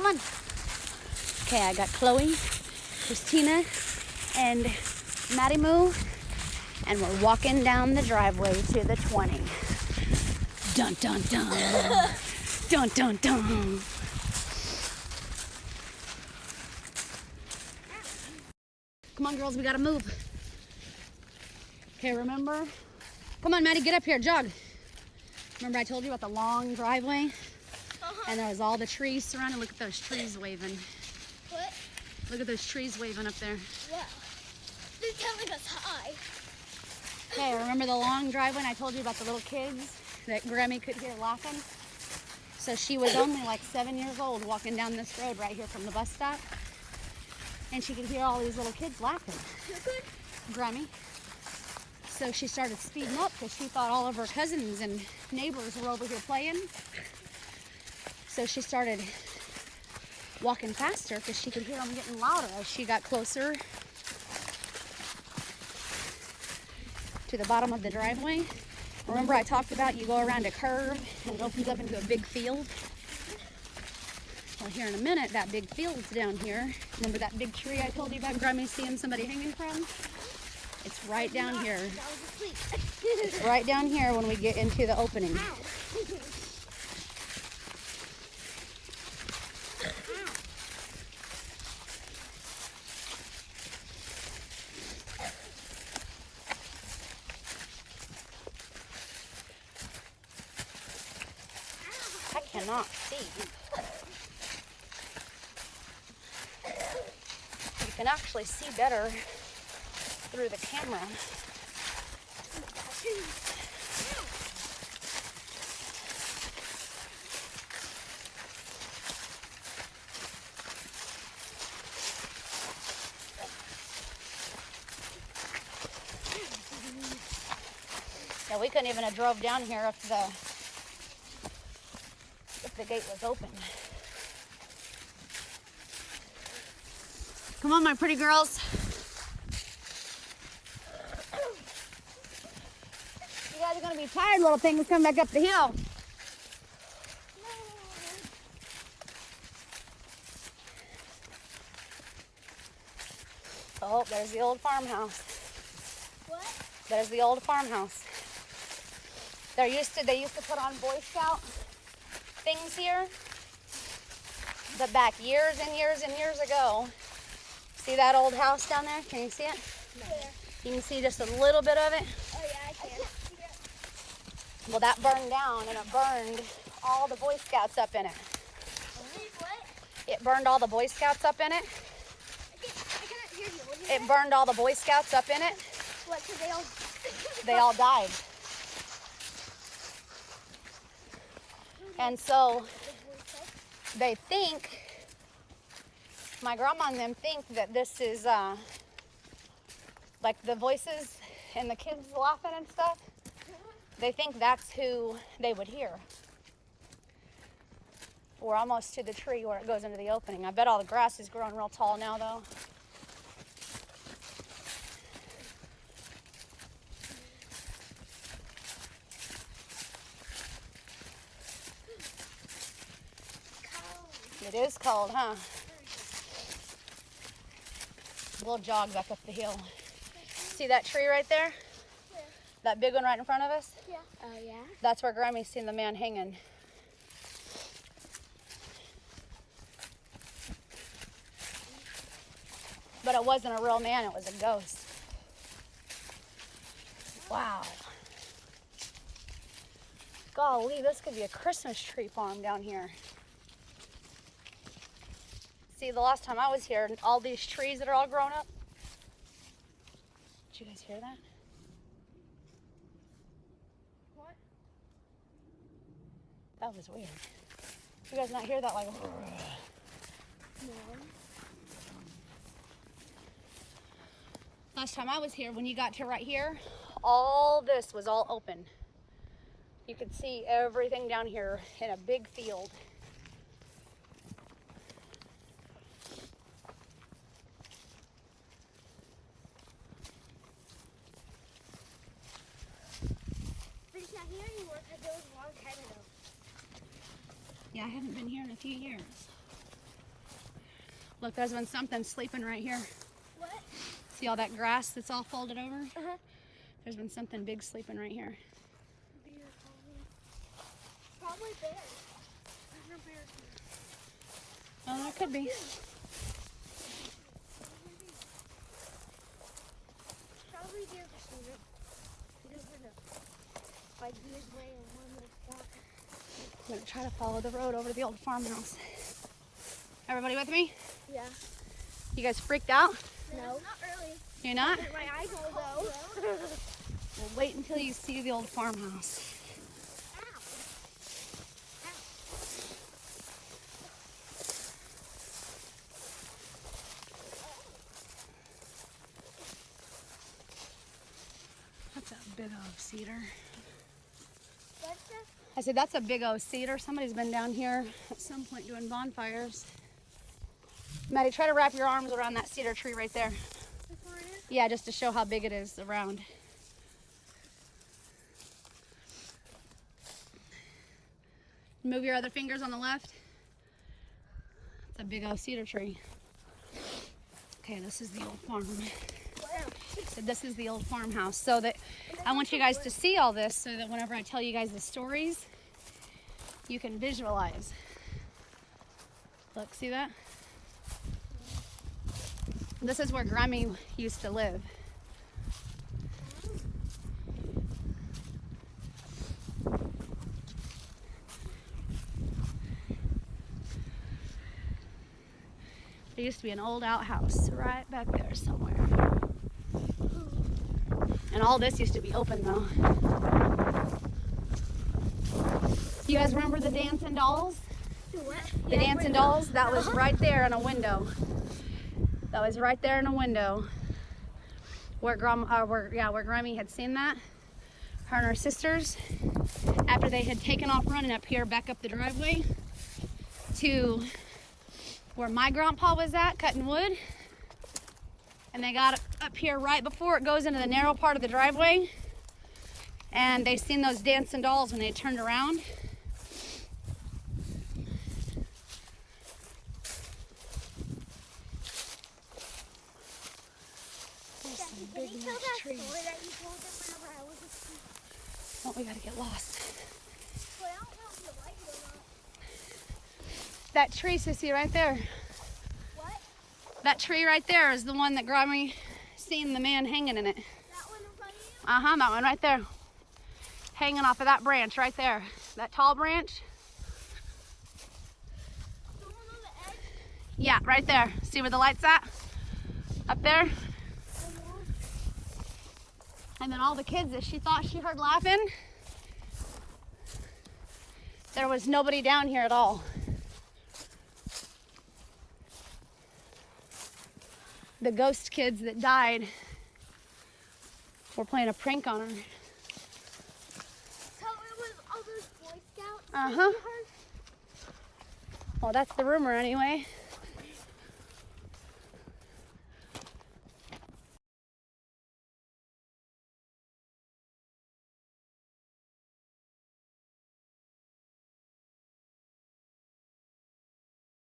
Come on. Okay, I got Chloe, Christina, and Maddie Moo, and we're walking down the driveway to the 20. Dun, dun, dun. Dun, dun, dun. Come on, girls, we gotta move. Okay, remember? Come on, Maddie, get up here, jog. Remember I told you about the long driveway? And there was all the trees surrounding. Look at those trees waving. What? Look at those trees waving up there. Wow. They're telling us hi. Okay, remember the long driveway and I told you about the little kids that Grammy could hear laughing? So she was only like 7 years old walking down this road right here from the bus stop. And she could hear all these little kids laughing. Grammy. So she started speeding up because she thought all of her cousins and neighbors were over here playing. So she started walking faster because she could hear them getting louder as she got closer to the bottom of the driveway. Remember I talked about you go around a curve and it opens up into a big field? Well, here in a minute, that big field's down here. Remember that big tree I told you about, Grammy seeing somebody hanging from? It's right down here. It's right down here when we get into the opening. I cannot see. You can actually see better through the camera. Yeah, we couldn't even have drove down here if the gate was open. Come on, my pretty girls. You guys are gonna be tired, little things, coming back up the hill. Oh, there's the old farmhouse. What? There's the old farmhouse. They used to put on Boy Scout things here. But back years and years and years ago, see that old house down there? Can you see it? Where? You can see just a little bit of it. Oh yeah, I can. Well, that burned down and it burned all the Boy Scouts up in it. What? It burned all the Boy Scouts up in it. I cannot hear you. What is It that? burned all the Boy Scouts up in it. What? So they all. They all died. And so they think, my grandma and them think that this is like the voices and the kids laughing and stuff. They think that's who they would hear. We're almost to the tree where it goes into the opening. I bet all the grass is growing real tall now though. It is cold, huh? We'll jog back up the hill. See that tree right there? Yeah. That big one right in front of us? Yeah. Oh yeah. That's where Grammy's seen the man hanging. But it wasn't a real man, it was a ghost. Wow. Golly, this could be a Christmas tree farm down here. See, the last time I was here, all these trees that are all grown up. Did you guys hear that? What? That was weird. You guys not hear that like? No. Last time I was here, when you got to right here, all this was all open. You could see everything down here in a big field. But it's not here anymore because it was a long time ago. Yeah, I haven't been here in a few years. Look, there's been something sleeping right here. What? See all that grass that's all folded over? Uh-huh. There's been something big sleeping right here. Bear, probably bears. There's no bears here. Oh, there could be. Probably deer for Steven. You never know. Like deer's way in one little spot. I'm gonna try to follow the road over to the old farmhouse. Everybody with me? Yeah. You guys freaked out? No. Not really. You're not? My eyes hold though. Well, wait until you see the old farmhouse. Ow. That's a big old cedar. What's that? I said, that's a big old cedar. Somebody's been down here at some point doing bonfires. Maddie, try to wrap your arms around that cedar tree right there. This one right here? Yeah, just to show how big it is around. Move your other fingers on the left. It's a big old cedar tree. Okay, this is the old farm. So this is the old farmhouse. So that I want you guys to see all this so that whenever I tell you guys the stories, you can visualize. Look, see that? This is where Grammy used to live. There used to be an old outhouse right back there somewhere. And all this used to be open though. You guys remember the dancing dolls? What? The dancing dolls? That was right there in a window. That was right there in a window. Where Grammy had seen that. Her and her sisters, after they had taken off running up here, back up the driveway to where my grandpa was at, cutting wood. And they got up here right before it goes into the narrow part of the driveway. And they seen those dancing dolls when they turned around. Can you tell that story that you told them whenever I was asleep? Oh, we gotta get lost. Well, I don't know if you like it or not. That tree, Sissy, right there. What? That tree right there is the one that Grammy seen the man hanging in it. That one in front of you? Uh-huh, that one right there. Hanging off of that branch right there. That tall branch. The one on the edge? Yeah, right there. See where the light's at? Up there. And then all the kids that she thought she heard laughing, there was nobody down here at all. The ghost kids that died were playing a prank on her. So it was all those Boy Scouts? Uh-huh. that you heard? Well, that's the rumor anyway.